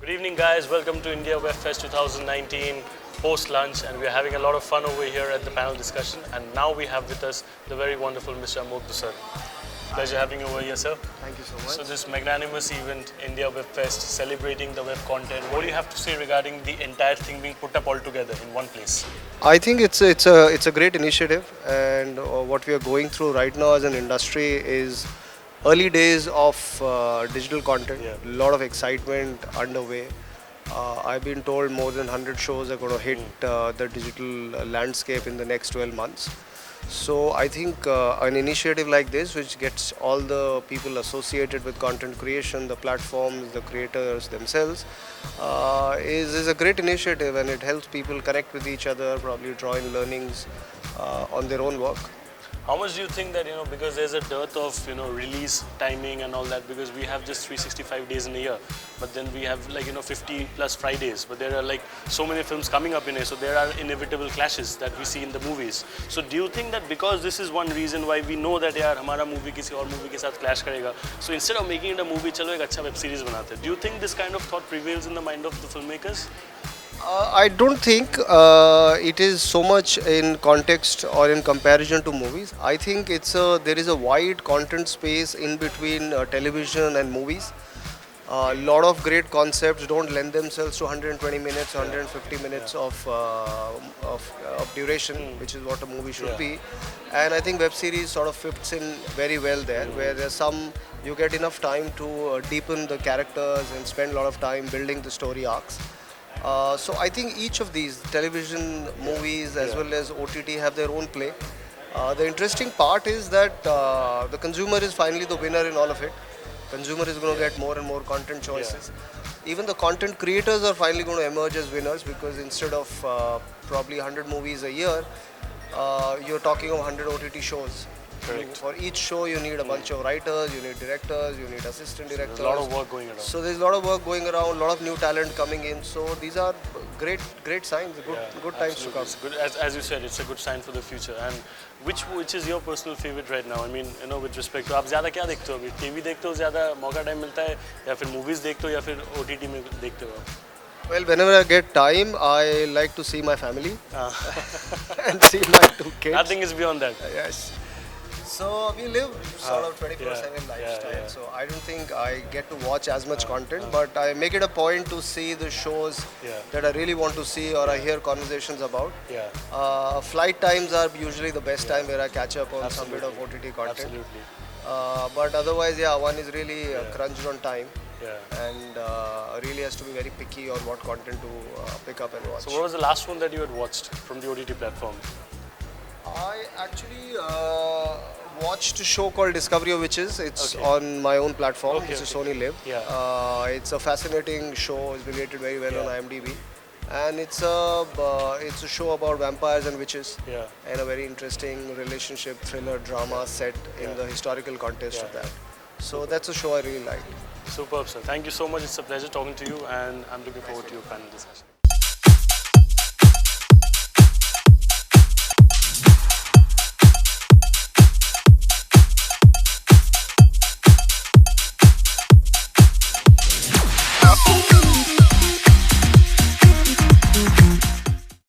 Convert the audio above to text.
Good evening, guys. Welcome to India Web Fest 2019 post-lunch, and we're having a lot of fun over here at the panel discussion. And now we have with us the very wonderful Mr. Amogh Dusad. Pleasure having you over here, sir. Thank you so much. So this magnanimous event, India Web Fest, celebrating the web content. What do you have to say regarding the entire thing being put up all together in one place? I think it's a great initiative, and what we are going through right now as an industry is early days of digital content. Yeah. A lot of excitement underway. I've been told more than 100 shows are going to hit the digital landscape in the next 12 months. So I think an initiative like this, which gets all the people associated with content creation, the platforms, the creators themselves, is a great initiative, and it helps people connect with each other, probably draw in learnings on their own work. How much do you think that, because there's a dearth of, release timing and all that, because we have just 365 days in a year, but then we have 50 plus Fridays, but there are so many films coming up in a, so there are inevitable clashes that we see in the movies. So do you think that because this is one reason why we know that yaar, hamara movie kisi aur movie ke saath clash karega, so instead of making it a movie, chalo ek acha web series banate hain. Do you think this kind of thought prevails in the mind of the filmmakers? I don't think it is so much in context or in comparison to movies. I think there is a wide content space in between television and movies. A lot of great concepts don't lend themselves to 120 minutes, 150 minutes of duration, which is what a movie should be. And I think web series sort of fits in very well there, where there's you get enough time to deepen the characters and spend a lot of time building the story arcs. So I think each of these, television, movies as well as OTT, have their own play. The interesting part is that the consumer is finally the winner in all of it. Consumer is going to get more and more content choices. Even the content creators are finally going to emerge as winners, because instead of probably 100 movies a year, you're talking of 100 OTT shows. Correct. For each show you need a bunch of writers, you need directors, you need assistant directors. There's a lot of work going around. So there's a lot of work going around, a lot of new talent coming in. So these are great signs, good times to come. It's good. As you said, it's a good sign for the future. And which is your personal favorite right now? I mean, with respect to, आप ज़्यादा क्या देखते हो अभी? TV देखते हो ज़्यादा मौका टाइम मिलता है, या फिर movies देखते हो, या फिर OTT में देखते हो? Well, whenever I get time, I like to see my family and see my two kids. Nothing is beyond that. Yes. So we live sort of 24/7 lifestyle. So I don't think I get to watch as much content, but I make it a point to see the shows that I really want to see or I hear conversations about. Flight times are usually the best time where I catch up on some bit of OTT content. Absolutely. But otherwise, one is really crunched on time. And really has to be very picky on what content to pick up and watch. So what was the last one that you had watched from the OTT platform? I actually watched a show called Discovery of Witches. It's on my own platform. It's a Sony Live. It's a fascinating show. It's been rated very well on IMDb. And it's a show about vampires and witches, and a very interesting relationship thriller drama set in the historical context of that. So that's a show I really liked. Superb, sir. Thank you so much. It's a pleasure talking to you, and I'm looking forward to your panel discussion.